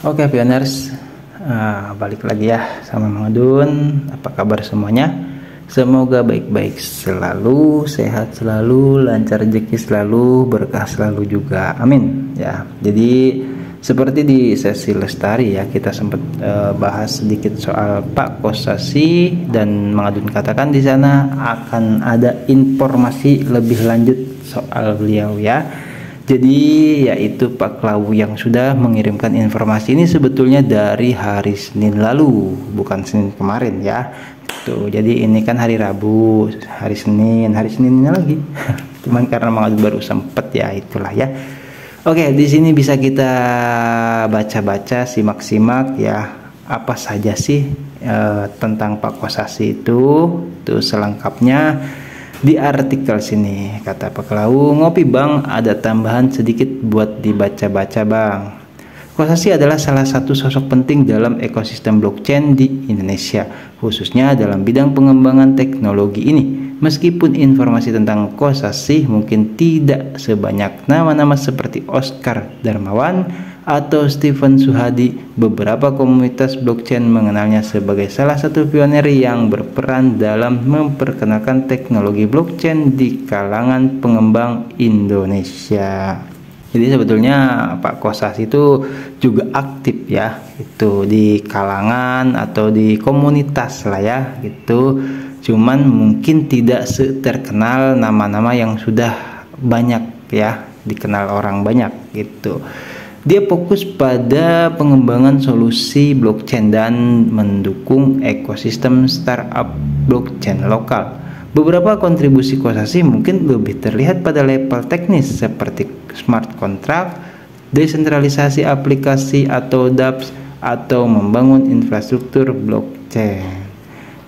Oke pioners, balik lagi ya sama Mang Adun. Apa kabar semuanya? Semoga baik-baik selalu, sehat selalu, lancar rezeki selalu, berkah selalu juga. Amin ya. Jadi seperti di sesi Lestari ya, kita sempat bahas sedikit soal Pak Kosasi, dan Mang Adun katakan di sana akan ada informasi lebih lanjut soal beliau ya. Jadi yaitu Pak Klawu yang sudah mengirimkan informasi ini sebetulnya dari hari Senin lalu, bukan Senin kemarin ya. Tuh, jadi ini kan hari Rabu, hari Seninnya lagi. Cuman karena Mang Adun baru sempet ya, itulah ya. Oke, di sini bisa kita baca-baca, simak-simak ya, apa saja sih tentang Pak Kosasi itu. Tuh selengkapnya di artikel sini. Kata Pak Klawu, ngopi bang, ada tambahan sedikit buat dibaca-baca bang. Kosasi adalah salah satu sosok penting dalam ekosistem blockchain di Indonesia, khususnya dalam bidang pengembangan teknologi ini. Meskipun informasi tentang Kosasi mungkin tidak sebanyak nama-nama seperti Oscar Darmawan atau Stephen Suhadi, beberapa komunitas blockchain mengenalnya sebagai salah satu pionir yang berperan dalam memperkenalkan teknologi blockchain di kalangan pengembang Indonesia. Jadi sebetulnya Pak Kosasi itu juga aktif ya, itu di kalangan atau di komunitas lah ya gitu. Cuman mungkin tidak terkenal nama-nama yang sudah banyak ya, dikenal orang banyak gitu. Dia fokus pada pengembangan solusi blockchain dan mendukung ekosistem startup blockchain lokal. Beberapa kontribusi Kosasi mungkin lebih terlihat pada level teknis seperti smart contract, desentralisasi aplikasi atau dApps, atau membangun infrastruktur blockchain.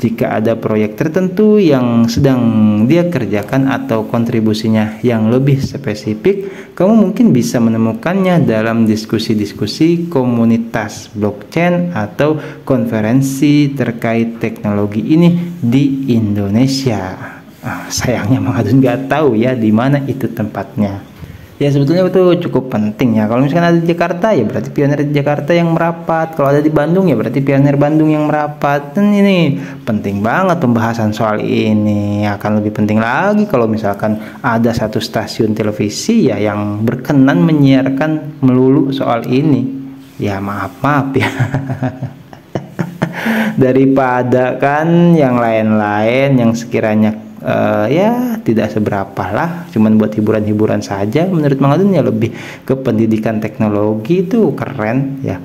Jika ada proyek tertentu yang sedang dia kerjakan atau kontribusinya yang lebih spesifik, kamu mungkin bisa menemukannya dalam diskusi-diskusi komunitas blockchain atau konferensi terkait teknologi ini di Indonesia. Sayangnya Mang Adun nggak tahu ya di mana itu tempatnya. Ya sebetulnya itu cukup penting ya. Kalau misalkan ada di Jakarta ya berarti pionir di Jakarta yang merapat. Kalau ada di Bandung ya berarti pionir Bandung yang merapat. Dan ini penting banget pembahasan soal ini. Akan lebih penting lagi kalau misalkan ada satu stasiun televisi ya yang berkenan menyiarkan melulu soal ini. Ya maaf ya. Daripada kan yang lain-lain yang sekiranya ya tidak seberapa lah, cuman buat hiburan-hiburan saja. Menurut Mang Adun ya lebih ke pendidikan teknologi itu keren ya.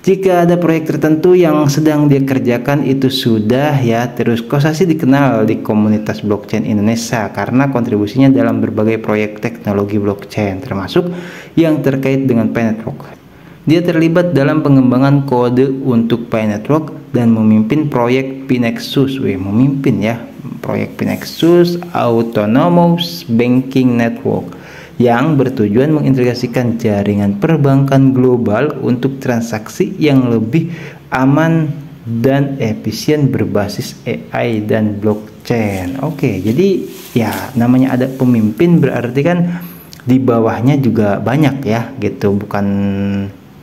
Jika ada proyek tertentu yang sedang dia kerjakan itu sudah ya. Terus Kosasi dikenal di komunitas blockchain Indonesia karena kontribusinya dalam berbagai proyek teknologi blockchain, termasuk yang terkait dengan Pi Network. Dia terlibat dalam pengembangan kode untuk Pi Network dan memimpin proyek Pinexus. Memimpin ya proyek Pinexus Autonomous Banking Network yang bertujuan mengintegrasikan jaringan perbankan global untuk transaksi yang lebih aman dan efisien berbasis AI dan blockchain. Oke, jadi ya namanya ada pemimpin berarti kan di bawahnya juga banyak ya gitu, bukan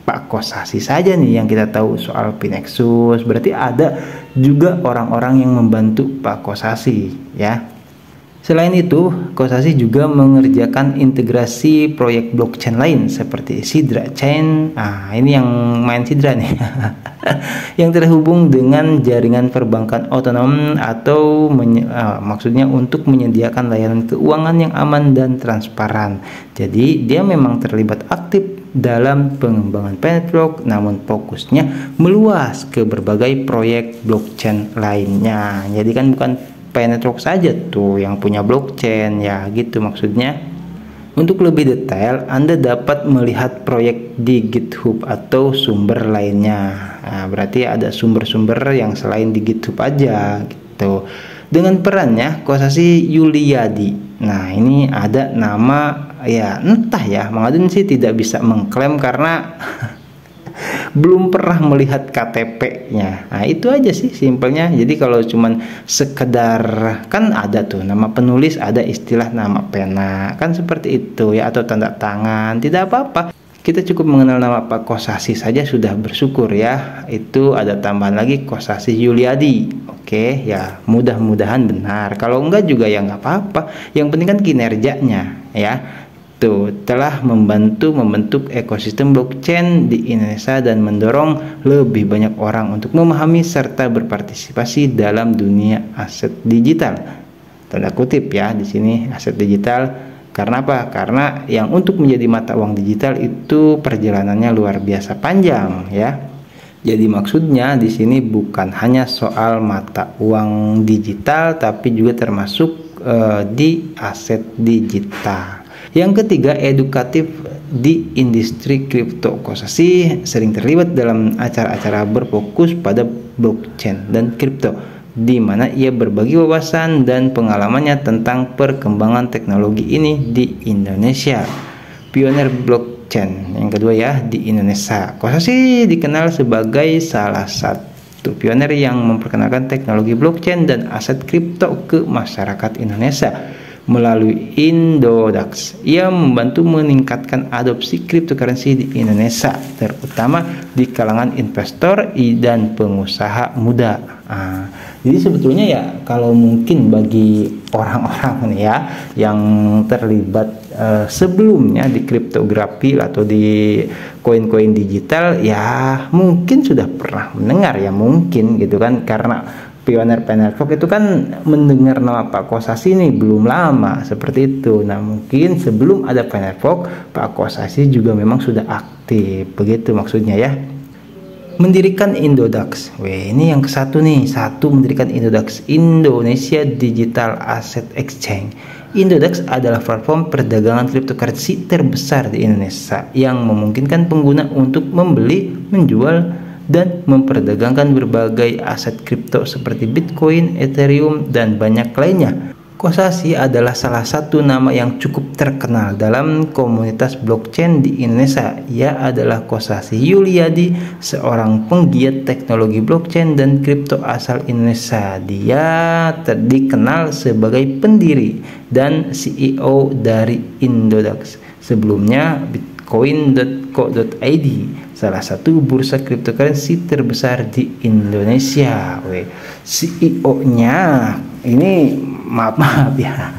Pak Kosasi saja nih yang kita tahu soal Pinexus, berarti ada juga orang-orang yang membantu Pak Kosasi ya. Selain itu, Kosasi juga mengerjakan integrasi proyek blockchain lain seperti Sidra Chain. Ini yang main Sidra nih. Yang terhubung dengan jaringan perbankan otonom atau maksudnya untuk menyediakan layanan keuangan yang aman dan transparan. Jadi dia memang terlibat aktif dalam pengembangan Pi Network, namun fokusnya meluas ke berbagai proyek blockchain lainnya. Jadi kan bukan Pi Network saja tuh yang punya blockchain ya gitu maksudnya. Untuk lebih detail, Anda dapat melihat proyek di GitHub atau sumber lainnya. Berarti ada sumber-sumber yang selain di GitHub aja gitu. Dengan perannya Kosasi Yuliadi. Nah ini ada nama ya entah ya, Mang Adun sih tidak bisa mengklaim karena belum pernah melihat KTP-nya. Nah itu aja sih simpelnya. Jadi kalau cuman sekedar kan ada tuh nama penulis, ada istilah nama pena kan seperti itu ya, atau tanda tangan, tidak apa-apa. Kita cukup mengenal nama Pak Kosasi saja sudah bersyukur ya. Itu ada tambahan lagi Kosasi Yuliadi. Oke, ya mudah-mudahan benar. Kalau enggak juga ya nggak apa-apa. Yang penting kan kinerjanya ya. Tuh, telah membantu membentuk ekosistem blockchain di Indonesia dan mendorong lebih banyak orang untuk memahami serta berpartisipasi dalam dunia aset digital. Tanda kutip ya di sini aset digital. Karena apa? Karena yang untuk menjadi mata uang digital itu perjalanannya luar biasa panjang ya. Jadi maksudnya di sini bukan hanya soal mata uang digital tapi juga termasuk di aset digital. Yang ketiga, edukatif di industri kripto. Kosasi sering terlibat dalam acara-acara berfokus pada blockchain dan kripto, di mana ia berbagi wawasan dan pengalamannya tentang perkembangan teknologi ini di Indonesia. Pionir blockchain yang kedua ya di Indonesia. Kosasi dikenal sebagai salah satu pionir yang memperkenalkan teknologi blockchain dan aset kripto ke masyarakat Indonesia. Melalui Indodax, ia membantu meningkatkan adopsi cryptocurrency di Indonesia, terutama di kalangan investor dan pengusaha muda. Jadi sebetulnya ya kalau mungkin bagi orang-orang nih ya yang terlibat sebelumnya di kriptografi atau di koin-koin digital, ya mungkin sudah pernah mendengar ya mungkin gitu kan, karena pionir Penerfok itu kan mendengar nama Pak Kosasi ini belum lama seperti itu. Nah mungkin sebelum ada Penerfok, Pak Kosasi juga memang sudah aktif, begitu maksudnya ya. Mendirikan Indodax. Ini yang ke-1 nih. Mendirikan Indodax, Indonesia Digital Asset Exchange. Indodax adalah platform perdagangan cryptocurrency terbesar di Indonesia yang memungkinkan pengguna untuk membeli, menjual, dan memperdagangkan berbagai aset kripto seperti Bitcoin, Ethereum, dan banyak lainnya. Kosasi adalah salah satu nama yang cukup terkenal dalam komunitas blockchain di Indonesia. Ia adalah Kosasi Yuliadi, seorang penggiat teknologi blockchain dan kripto asal Indonesia. Dia dikenal sebagai pendiri dan CEO dari Indodax. Sebelumnya Bitcoin.co.id, salah satu bursa cryptocurrency terbesar di Indonesia. CEO-nya ini maaf ya,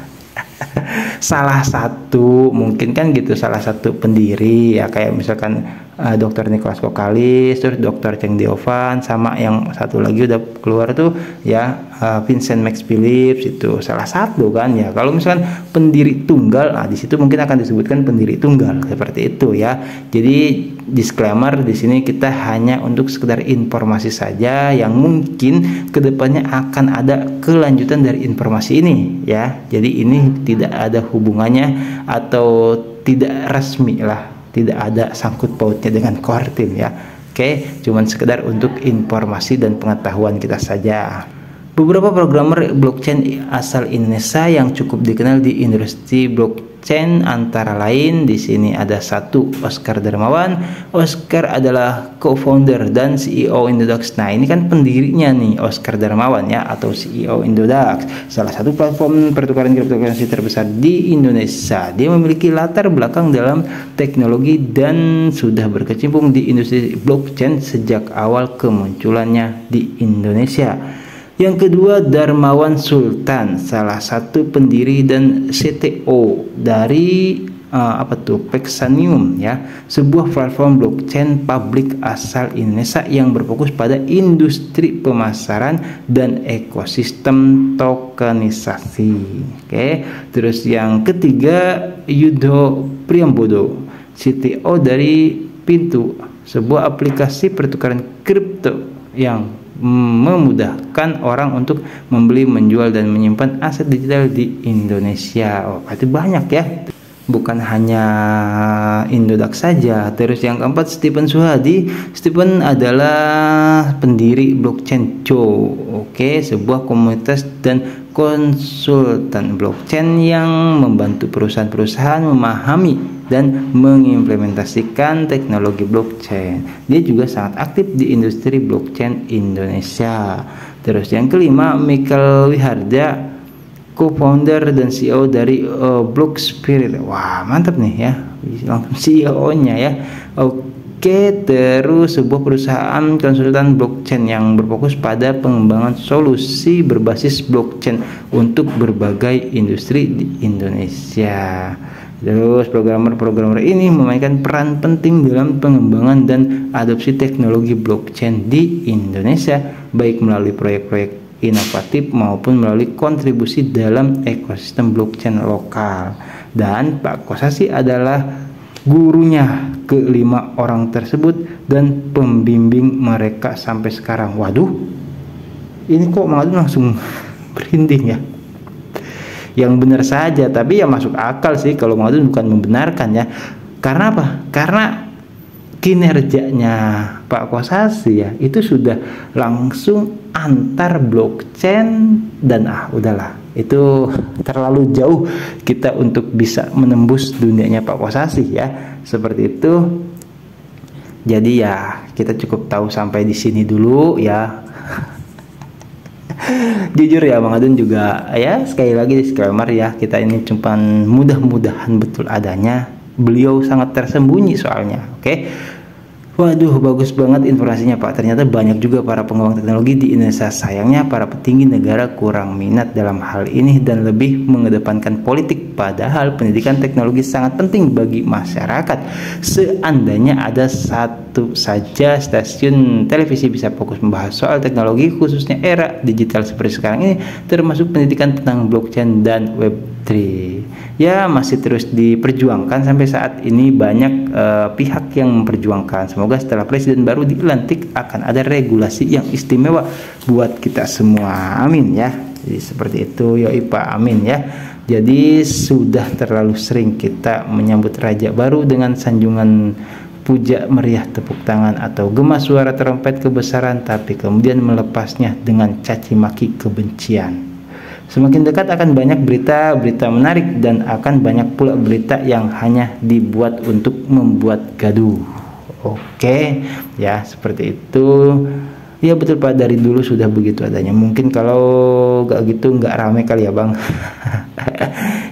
salah satu mungkin kan gitu, salah satu pendiri ya, kayak misalkan Dr. Nicholas Kokalis, terus Dr. Cheng Diovan, sama yang satu lagi udah keluar tuh ya Vincent Max Phillips, itu salah satu kan ya. Kalau misalkan pendiri tunggal, di situ mungkin akan disebutkan pendiri tunggal seperti itu ya. Jadi disclaimer di sini kita hanya untuk sekedar informasi saja yang mungkin kedepannya akan ada kelanjutan dari informasi ini ya. Jadi ini tidak ada hubungannya atau tidak resmi lah, tidak ada sangkut pautnya dengan core team ya. Oke, cuman sekedar untuk informasi dan pengetahuan kita saja. Beberapa programmer blockchain asal Indonesia yang cukup dikenal di industri blockchain antara lain di sini ada 1, Oscar Darmawan. Oscar adalah co-founder dan CEO Indodax. Nah, ini kan pendirinya nih Oscar Darmawan ya, atau CEO Indodax, salah satu platform pertukaran cryptocurrency terbesar di Indonesia. Dia memiliki latar belakang dalam teknologi dan sudah berkecimpung di industri blockchain sejak awal kemunculannya di Indonesia. Yang kedua, Darmawan Sultan, salah satu pendiri dan CTO dari Pexanium ya, sebuah platform blockchain publik asal Indonesia yang berfokus pada industri pemasaran dan ekosistem tokenisasi. Oke. Terus yang ketiga, Yudho Priambodo, CTO dari Pintu, sebuah aplikasi pertukaran kripto yang memudahkan orang untuk membeli, menjual, dan menyimpan aset digital di Indonesia. Itu banyak ya, bukan hanya Indodax saja. Terus yang keempat, Stephen Suhadi. Stephen adalah pendiri Blockchain Joe, sebuah komunitas dan konsultan blockchain yang membantu perusahaan-perusahaan memahami dan mengimplementasikan teknologi blockchain. Dia juga sangat aktif di industri blockchain Indonesia. Terus yang kelima, Michael Wiharja, co-founder dan CEO dari Block Spirit. Wah, mantap nih ya. langsung CEO-nya ya. Oke, terus sebuah perusahaan konsultan blockchain yang berfokus pada pengembangan solusi berbasis blockchain untuk berbagai industri di Indonesia. Terus programmer ini memainkan peran penting dalam pengembangan dan adopsi teknologi blockchain di Indonesia, baik melalui proyek-proyek inovatif maupun melalui kontribusi dalam ekosistem blockchain lokal. Dan Pak Kosasi adalah gurunya ke-5 orang tersebut dan pembimbing mereka sampai sekarang. Waduh, ini kok langsung berhinding ya. Yang benar saja, tapi ya masuk akal sih kalau mau itu bukan membenarkan ya. Karena apa? Karena kinerjanya Pak Kosasi ya itu sudah langsung antar blockchain dan udahlah, itu terlalu jauh kita untuk bisa menembus dunianya Pak Kosasi ya. Seperti itu. Jadi ya kita cukup tahu sampai di sini dulu ya. Jujur ya Bang Adun juga ya, sekali lagi disclaimer ya, kita ini cuma mudah-mudahan betul adanya, beliau sangat tersembunyi soalnya. Oke. Waduh, bagus banget informasinya Pak. Ternyata banyak juga para pengembang teknologi di Indonesia. Sayangnya para petinggi negara kurang minat dalam hal ini dan lebih mengedepankan politik. Padahal pendidikan teknologi sangat penting bagi masyarakat. Seandainya ada satu saja stasiun televisi bisa fokus membahas soal teknologi, khususnya era digital seperti sekarang ini, termasuk pendidikan tentang blockchain dan Web3. Ya, masih terus diperjuangkan sampai saat ini, banyak pihak yang memperjuangkan. Semoga setelah presiden baru dilantik akan ada regulasi yang istimewa buat kita semua. Amin ya. Jadi seperti itu ya Pak, amin ya. Jadi sudah terlalu sering kita menyambut raja baru dengan sanjungan puja meriah, tepuk tangan atau gema suara trompet kebesaran, tapi kemudian melepasnya dengan caci maki kebencian. Semakin dekat akan banyak berita-berita menarik dan akan banyak pula berita yang hanya dibuat untuk membuat gaduh. Oke, ya seperti itu. Ya betul Pak, dari dulu sudah begitu adanya. Mungkin kalau gak gitu nggak rame kali ya Bang.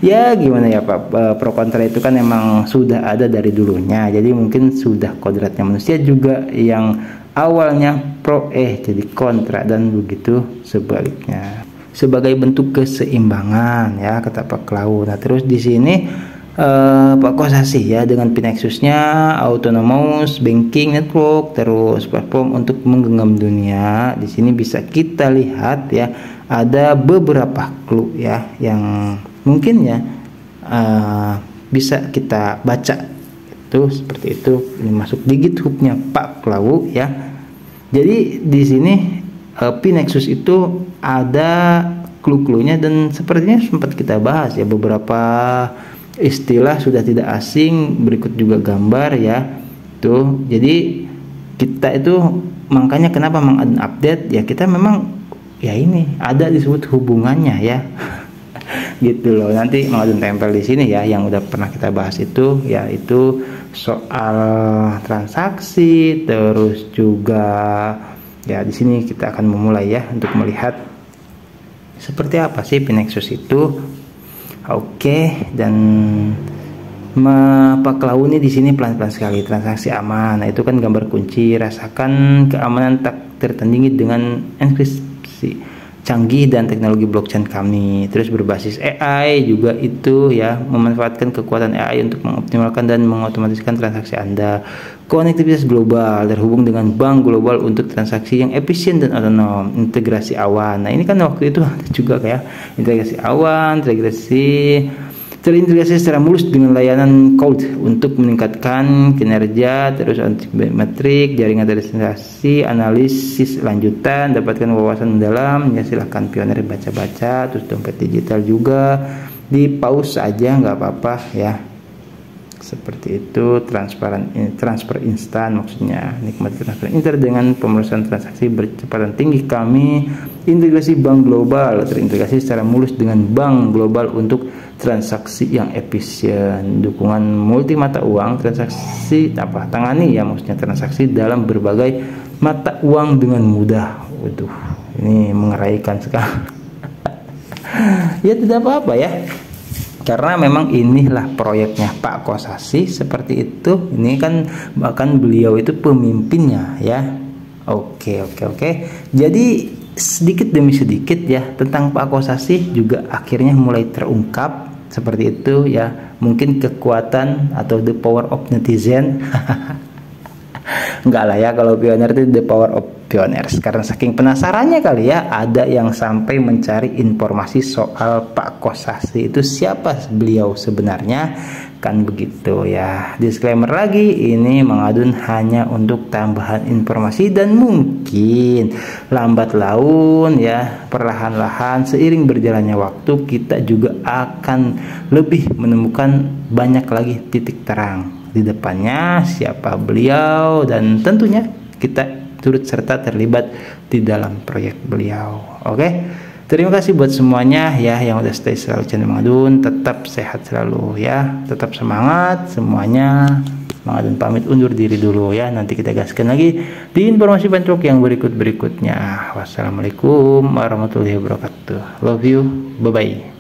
Ya gimana ya Pak, pro kontra itu kan emang sudah ada dari dulunya. Jadi mungkin sudah kodratnya manusia juga yang awalnya pro jadi kontra, dan begitu sebaliknya. Sebagai bentuk keseimbangan ya kata Pak Klau. Nah terus di sini Pak Kosasi ya dengan Pinexusnya autonomous banking network, terus platform untuk menggenggam dunia. Di sini bisa kita lihat ya ada beberapa clue ya yang mungkin ya bisa kita baca itu seperti itu. Ini masuk di GitHub-nya Pak Klau ya. Jadi di sini Pinexus itu ada clue-cluenya dan sepertinya sempat kita bahas ya, beberapa istilah sudah tidak asing, berikut juga gambar ya tuh. Jadi kita itu makanya kenapa mengupdate ya, kita memang ya ini ada disebut hubungannya ya. Gitu loh. Nanti mau tempel di sini ya yang udah pernah kita bahas itu, yaitu soal transaksi, terus juga ya di sini kita akan memulai ya untuk melihat seperti apa sih Pinexus itu. Oke, dan Pak Klau ini di sini pelan-pelan sekali. Transaksi aman. Nah, itu kan gambar kunci. Rasakan keamanan tak tertandingi dengan enkripsi canggih dan teknologi blockchain kami. Terus berbasis AI juga itu ya, memanfaatkan kekuatan AI untuk mengoptimalkan dan mengotomatiskan transaksi Anda. Konektivitas global, terhubung dengan bank global untuk transaksi yang efisien dan otonom. Integrasi awan. Nah ini kan waktu itu ada juga kayak integrasi awan, terintegrasi secara mulus dengan layanan cloud untuk meningkatkan kinerja. Terus antimetrik, jaringan terintegrasi, analisis lanjutan, dapatkan wawasan mendalam. Ya silahkan pionir baca-baca. Terus dompet digital juga di pause aja nggak apa-apa ya. Seperti itu. Transfer instan, maksudnya nikmati transfer instan dengan pemrosesan transaksi berkecepatan tinggi. Kami integrasi bank global, terintegrasi secara mulus dengan bank global untuk transaksi yang efisien. Dukungan multi mata uang, transaksi tangani ya, maksudnya transaksi dalam berbagai mata uang dengan mudah. Waduh, ini mengeraikan sekali. Ya tidak apa-apa ya. karena memang inilah proyeknya Pak Kosasih seperti itu. Ini kan bahkan beliau itu pemimpinnya ya. Oke. Jadi sedikit demi sedikit ya tentang Pak Kosasih juga akhirnya mulai terungkap seperti itu ya. Mungkin kekuatan atau the power of netizen. Enggak lah ya, kalau pioner itu the power of pioneers. Karena saking penasarannya kali ya, ada yang sampai mencari informasi soal Pak Kosasih itu siapa beliau sebenarnya, kan begitu ya. Disclaimer lagi, ini Mang Adun hanya untuk tambahan informasi dan mungkin lambat laun ya, perlahan-lahan seiring berjalannya waktu kita juga akan lebih menemukan banyak lagi titik terang di depannya siapa beliau, dan tentunya kita turut serta terlibat di dalam proyek beliau. Oke, terima kasih buat semuanya ya yang udah stay selalu channel Mang Adun. Tetap sehat selalu ya, tetap semangat semuanya. Mang Adun pamit undur diri dulu ya, nanti kita gaskan lagi di informasi bentrok yang berikutnya. Wassalamualaikum warahmatullahi wabarakatuh. Love you, bye bye.